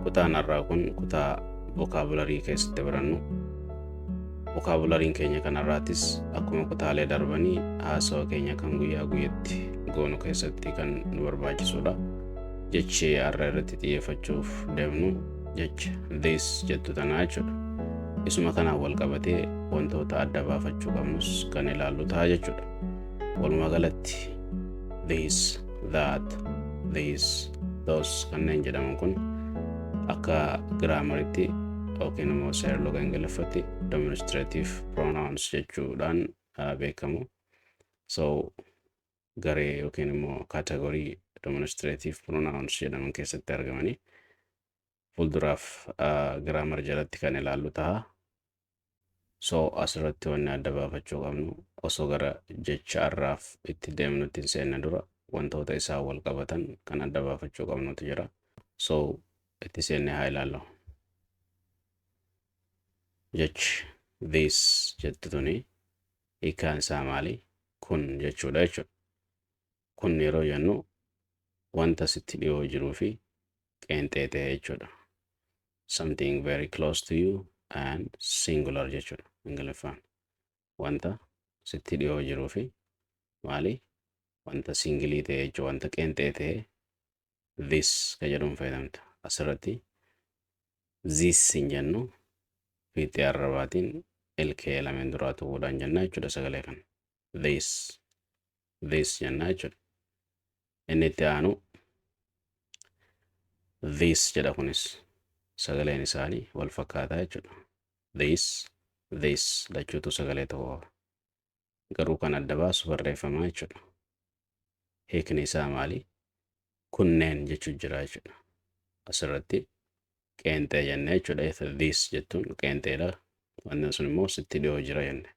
Kutaan har'aa kun kutaa vokaabularii keessatti barannu. Vokaabulariin keenya kanarraattis akkuma kutaalee darbanii haasawa keenya kan guyyaa guyyatti goonu keessatti kan nu barbaachisudha. Jechi har'a irratti xiyyeeffachuuf deemnu jecha this jettu tanaa jechuudha. Isuma kanaan wal qabatee wantoota adda baafachuu qabnus kan ilaallu ta'a jechuudha. Walumaa galatti this, that, this, those kanneen jedhaman kun akka giraamaritti yookiin immoo seerloga ingiliffatti demonstrative pronouns jechuudhaan beekamu. So garee yookiin immoo kategorii demonstrative pronouns jedhaman keessatti argamanii fuulduraaf giraamar jalatti kan ilaallu ta'a. So asirratti wanni adda baafachuu qabnu osoo gara jecha har'aaf itti deemnutti hin seenne dura wantoota isaa wal qabatan kan adda baafachuu qabnutu jira. So itti seenne haa ilaallu. Jechi this jettu tuni hiikaan isaa maali? Kun jechuudha jechuudha. Kun yeroo jennu wanta sitti dhiyoo jiruu fi qeenxee ta'e jechuudha. Something very close to you and singular jechuudha ingiliffaan. Wanta sitti dhiyoo jiruu fi maali? Wanta singilii ta'e jechuudha. Wanta qeenxee ta'e this ka jedhuun fayyadamta. Asirratti this hin jennu fiixee arrabaatiin ilkee lameen duraa tuquudhaan jennaa jechuudha sagalee kana. This jennaa jechuudha. Inni itti aanu this jedha kunis sagaleen isaanii wal fakkaataa jechuudha. This lachuutu sagalee tokko qaba. Garuu kan adda baasu barreeffamaa jechuudha. Hiikni isaa maali? Kunneen jechuun jira jechuudha. Asirratti qeenxee jennee jechuudha. This jettuun qeenxeedha. Wanti sun immoo sitti dhiyoo jira jenne.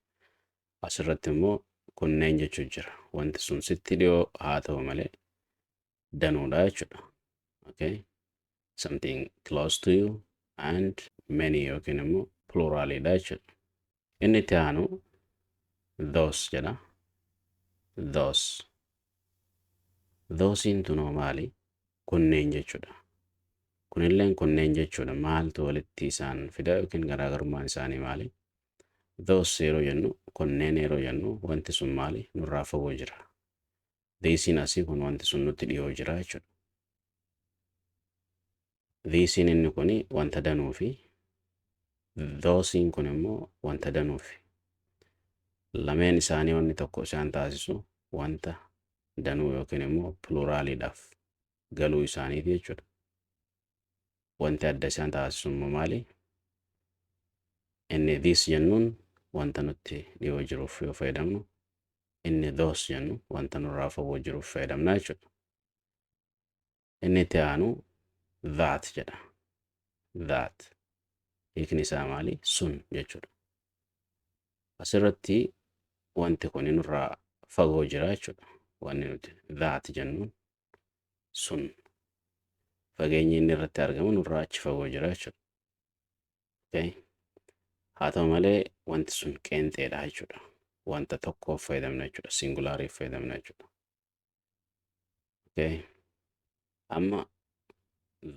Asirratti immoo kunneen jechuun jira. Wanti sun sitti dhiyoo haa ta'u malee danuudha jechuudha. Okay? Something close to you and many yookiin immoo pluralidha jechuudha. Inni itti aanu those jedha. Thosein tunoo maali? Kunneen jechuudha. Kunilleen kunneen jechuudha. Maaltu walitti isaan fida yookiin garaagarummaan isaanii maali? Those yeroo jennu kunneen yeroo jennu wanti sun maali? Nurraa fagoo jira. Thisin asii kun wanti sun nutti dhiyoo jira jechuudha. Thisin inni kuni wanta danuu fi thosein kun immoo wanta danuufi. Lameen isaanii wanni tokko isaan taasisu wanta danuu yookiin immoo pluraaliidhaaf galuu isaaniiti jechuudha. Wanti adda isaan taasisu immoo maali? Inni this jennuun wanta nutti dhiyoo jiruuf yoo fayyadamnu, inni those jennu wanta nurraa fagoo jiruuf fayyadamna jechuudha. Inni itti aanu that jedha. That hiikni isaa maali? Sun jechuudha. Asirratti wanti kun nurraa fagoo jira jechuudha. Wanni nuti that jennuun sun fageenyi inni irratti argamu nurraa achi fagoo jira jechuudha. Okay? Haa ta'u malee wanti sun qeenxeedha jechuudha. Wanta tokkoof fayyadamna jechuudha. Singulaariif fayyadamna jechuudha. Okay? Amma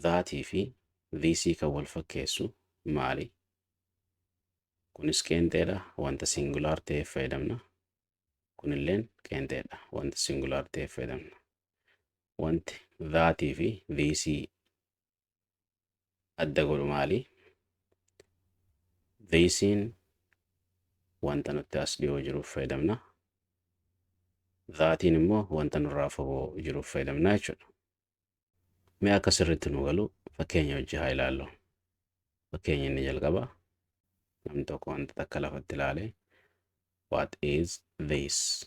thatii fi thisii kan wal fakkeessu maali? Kunis qeenxeedha. Wanta singulaar ta'eef fayyadamna. Kunilleen qeenxeedha. Wanta singulaar ta'eef fayyadamna. Wanti thatii fi thisii adda godhu maali? Thisin wanta nutti as dhiyoo jiruuf fayyadamna. Thatin immoo wanta nurraa fagoo jiruuf fayyadamna jechuudha. Mee akka sirriitti nu galu fakkeenya hojii haa ilaallu. Fakkeenya inni jalqaba namni tokko wanta takka lafatti ilaalee what is this?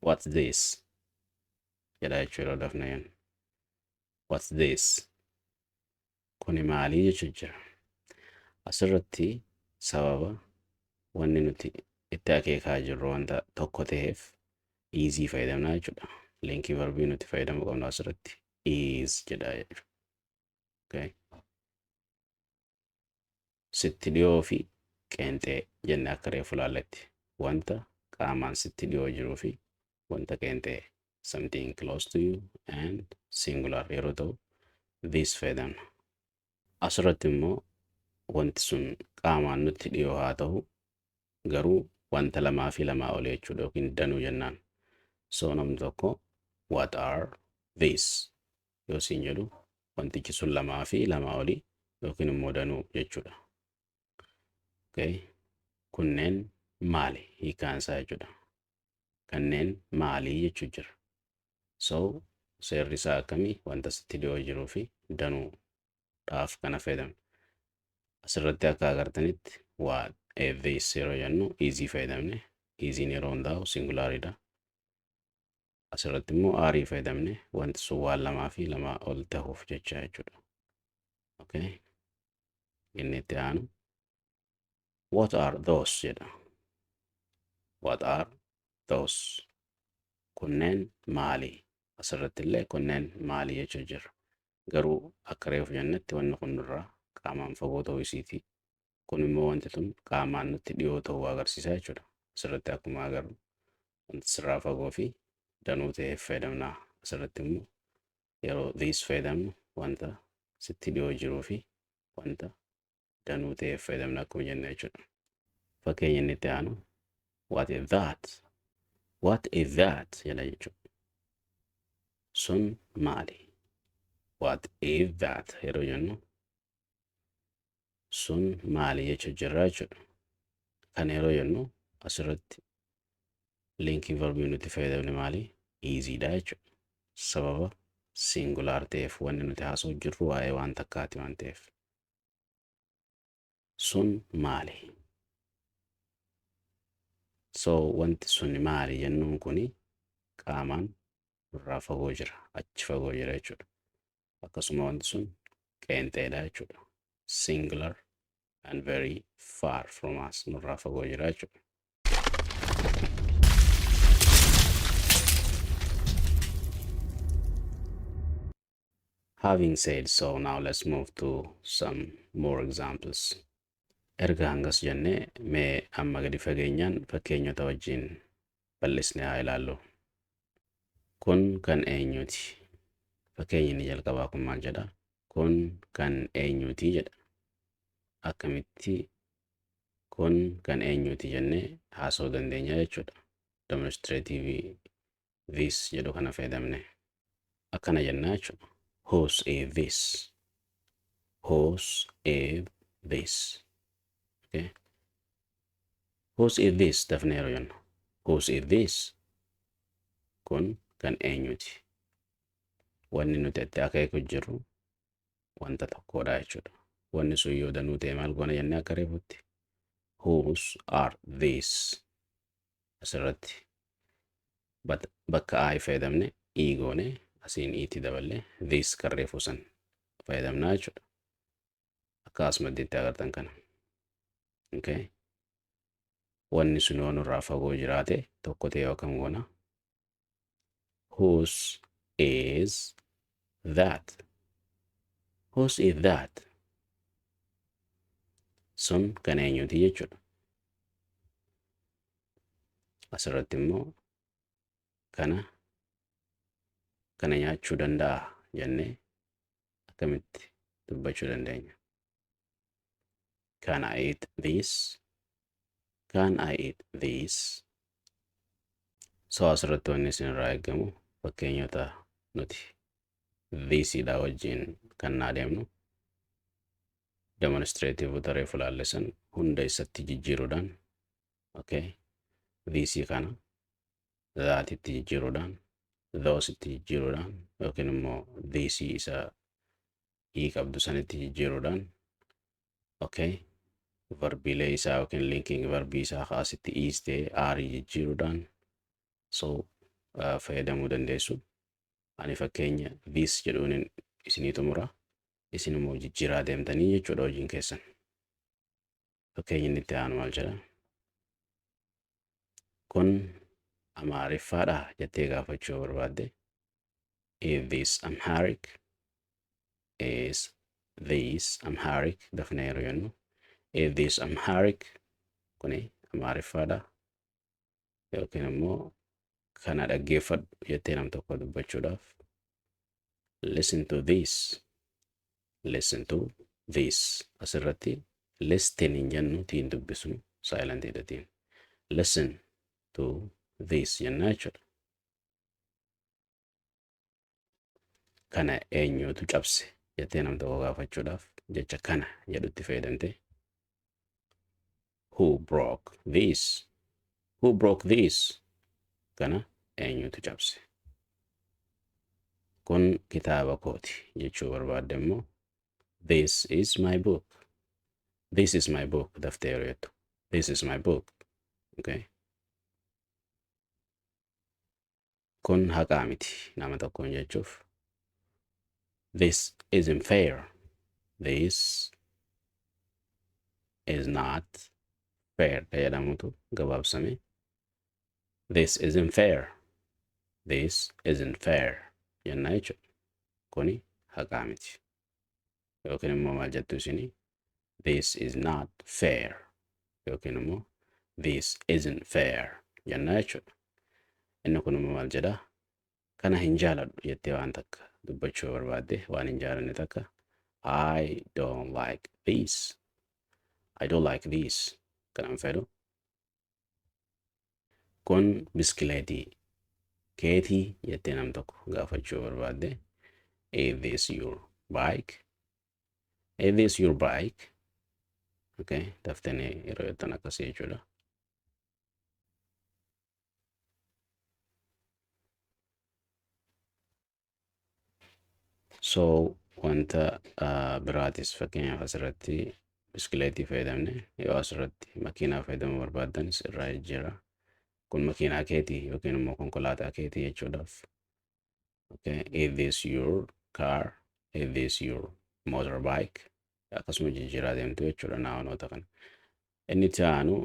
What's this? jedha jechuu yeroo dafna jennu. What's this? Kuni maalii jechuun jira. Asirratti sababa wanni nuti itti akeekaa jirru wanta tokko ta'eef easy fayyadamna jechuudha. Linkii verbii nuti fayyadamuu qabnu asirratti is jedha jechuudha. Okay? Sitti dhiyoo fi qeenxee jenne akka reefu ilaalletti wanta qaamaan sitti dhiyoo jiruu fi wanta qeenxee something close to you and singular yeroo ta'u this fayyadamna. Asirratti immoo wanti sun qaamaan nutti dhiyoo haa ta'u garuu wanta lamaa fi lamaa olii jechuudha yookiin danuu jennaan. So namni tokko what are these yoo siin jedhu wantichi sun lamaa fi lamaa olii yookiin immoo danuu jechuudha. Okay. Kunneen maali hiikaan isaa jechuudha. Kanneen maalii jechuu jira. So seerri isaa akkamii wanta sitti dhiyoo jiruu fi danuudhaaf kana fayyadamna. Asirratti akka agartanitti what this yeroo jennu easy fayyadamne. Easy'n yeroo hundaa'u singulaariidha. Asirratti immoo are fayyadamne wanti sun waan lamaa fi lamaa ol ta'uuf jecha jechuudha. Okay. Inni itti aanu what are those jedha. What are those? Kunneen maali? Asirratti illee kunneen maali jechuu jira. Garuu akka reefu jennetti wanni kun nurraa qaamaan fagoo ta'uu isiiti. Kun immoo wanti tun qaamaan nutti dhiyoo ta'uu agarsiisa jechuudha. Asirratti akkuma agarru wanti sirraa fagoo fi danuu ta'eef fayyadamna. Asirratti immoo yeroo this fayyadamnu wanta sitti dhiyoo jiruu fi wanta danuu ta'eef fayyadamna akkuma jenne jechuudha. Fakkeenya inni itti aanu what is that? What is that jedha jechuudha. Sun maali? What is that yeroo jennu sun maali jechuu jirra jechuudha. Kana yeroo jennu asirratti linkii verbii nuti fayyadamne maali? Easy'dha jechuudha. Sababa singular ta'eef wanni nuti haasa'u jirru waa'ee waan takkaati waan ta'eef. Sun maali? So wanti sun maali jennuun kuni qaamaan nurraa fagoo jira. Achi fagoo jira jechuudha. Akkasuma wanti sun qeenxeedha jechuudha. Singular and very far from us nurraa fagoo jira jechuudha. Having said so, now let's move to some more examples. Erga hangas jennee mee amma gadi fageenyaan fakkeenyota wajjin bal'isnee haa ilaallu. Kun kan eenyuti? Fakkeenyi inni jalqabaa kun maal jedha? Kun kan eenyuti jedha. Akkamitti kun kan eenyuti jennee haasa'uu dandeenya jechuudha. Demonstrative this jedhu kana fayyadamne. Akkana jennaa jechuudha. Whose is this? Whose is this? Okay. Whose is this? Dafnee yeroo jennu. Whose is this? Kun kan eenyuti? Wanni nuti itti akeeku jirru wanta tokkodha jechuudha. Wanni sun yoo danuu ta'e maal goona jennee akka reefutti. Whose are these? Asirratti bakka I fayyadamne I goone asiin itti daballee this kan reefu san fayyadamnaa jechuudha. Akkasuma itti agartan kana. Okay. Wanni sun yoo nurraa fagoo jiraate tokko ta'e yookaan goona. Whose is that? Whose is that? Sun kan eenyuti jechuudha. Asirratti immoo kana nyaachuu danda'a jennee akkamitti dubbachuu dandeenya? Can I eat this? Can I eat this? So asirratti wanni isinirraa eegamu fakkeenyota nuti thisidha wajjin kan adeemnu demonstrative taree fulaallisan hunda isatti jijjiiruudhaan okay this kana that itti jijjiiruudhaan those itti jijjiiruudhaan yookiin immoo this isa qabdu sanitti jijjiiruudhaan okay verbiilee isaa yookiin linking verbii isaa kaasitti ta'e are jijjiiruudhaan so fayyadamuu dandeessu. Ani fakkeenya this jedhuun isinii xumura isin immoo jijjiiraa deemtanii jechuudha hojiin keessan. Fakkeenyi inni itti aanu maal jedha? Kun Amaariffaadha jettee gaafachuu barbaadde. Is this Amharic? Is this Amharic? Dafnee yeroo jennu. Is this Amharic? Kuni Amaariffaadha yookiin immoo kana dhaggeeffadhu jettee nam tokko dubbachuudhaaf. Listen to this. Listen to this asirratti listen hin jennu tiin dubbisnu silent jedhatiin listen to this jennaa jechuudha. Kana eenyutu cabse jettee nam tokko gaafachuudhaaf jecha kana jedhutti fayyadamte. Who broke this? Who broke this? Kana eenyutu cabse. Kun kitaaba kooti jechuu barbaadde immoo this is my book. This is my book daftee yeroo jettu. This is my book. Okay. Kun haqaa miti nama tokkoon jechuuf. This isn't fair. This is not fair. Jedhamutu gabaabsame. This isn't fair. This isn't fair. Jennaa jechuudha. Kuni haqaa miti. Yookiin immoo maal jettu isinii? This is not fair. Yookiin immoo this isn't fair. Jennaa jechuudha. Inni kun immoo maal jedhaa? Kana hin jaaladhu jettee waan takka dubbachuu barbaadde waan hin jaalanne takka I don't like this. I don't like this. Kanan fedhu. Kun biskileetii keetii jettee nam tokko gaafachuu barbaadde is this your bike? Is this your bike? Okay, daftanii yeroo jettan akkasii jechuudha. So wanta biraatis fakkeenyaaf asirratti biskileetii fayyadamne yoo asirratti makiinaa fayyadamuu barbaaddanis irraa jira. Kun makiinaa keetii yookiin immoo konkolaataa keetii jechuudhaaf. Okay, is this your car? Is this your motorbike? Akkasuma jijjiiraa deemtu jechuudha naawwanoota kana. Inni itti aanu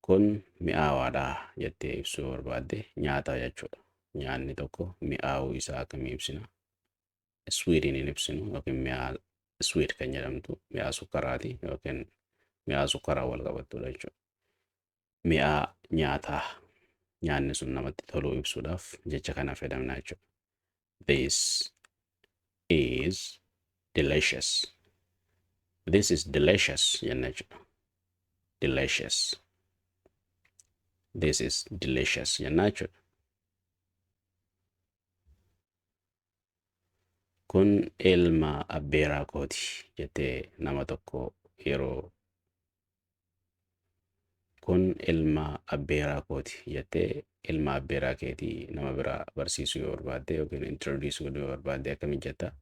kun mi'aawaadha jettee ibsuu barbaadde nyaata jechuudha. Nyaanni tokko mi'aawuu isaa akkamii ibsina? Sweetiin hin ibsinu yookiin mi'aa sweet kan jedhamtu mi'aa sukkaraati yookiin mi'aa sukkaraa wal qabattudha jechuudha. Mi'aa nyaataa nyaanni sun namatti toluu ibsuudhaaf jecha kana fayyadamna jechuudha. This is delicious. This is delicious jenna jechuudha. Delicious. This is delicious jenna jechuudha. Kun ilma abbeeraa kooti jettee nama tokko yeroo kun ilma abbeeraa kooti jettee ilma abbeeraa keetii nama biraa barsiisuu yoo barbaadde yookiin introduce godhuu yoo barbaadde akkamiin jetta?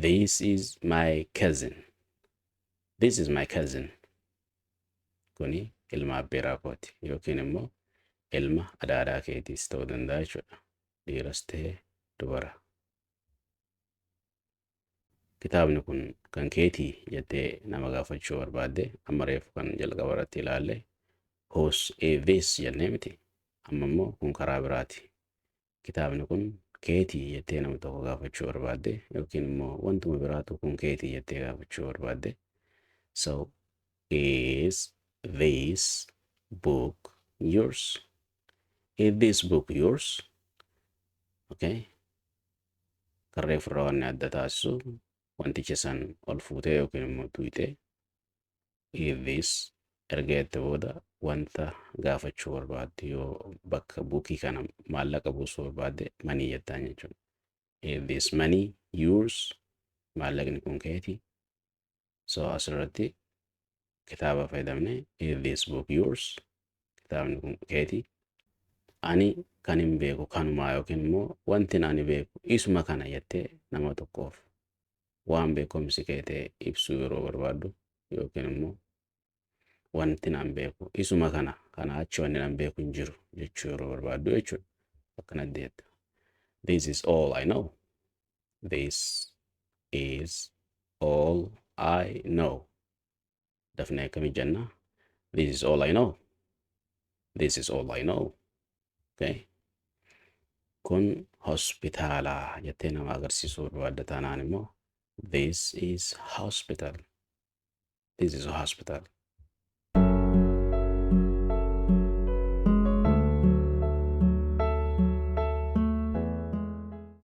This is my cousin. This is my cousin. Kuni ilma abbeeraa kooti yookiin immoo ilma adaadaa keetiis ta'uu danda'a jechuudha. Dhiiras ta'ee dubara. Kitaabni kun kan keetii jettee nama gaafachuu barbaadde amma reefu kan jalqaba irratti ilaalle whose is this jennee miti. Amma immoo kun karaa biraati. Kitaabni kun keetii jettee nama tokko gaafachuu barbaadde yookiin immoo wantuma biraatu kun keetii jettee gaafachuu barbaadde. So is this book yours? Is this book yours? Okay. Kan reefu irraa wanni adda taasisu wanticha san ol fuutee yookiin immoo tuyxee is this erga jette booda wanta gaafachuu barbaadde yoo bakka buukii kana maallaqa buusuu barbaadde manii jettaan jechuudha. Is this money yours? Maallaqni kun keetii. So asirratti kitaaba fayyadamne is this book yours? Kitaabni kun keetii. Ani kan hin beeku kanumaa yookiin immoo wanti ani beeku isuma kana jettee nama tokkoof waan beekumsi kee ta'e ibsuu yeroo barbaaddu yookiin immoo wanti nan beeku isuma kana achi wanni nan beeku hin jiru jechuu yeroo barbaaddu jechuudha. Akkanatti jetta. This is all I know. This is all I know. Dafnee akkamii jenna? This is all I know. This is all I know. Okay. Kun hospitaalaa jettee nama agarsiisuu barbaadda taanaan immoo this is hospital. This is a hospital.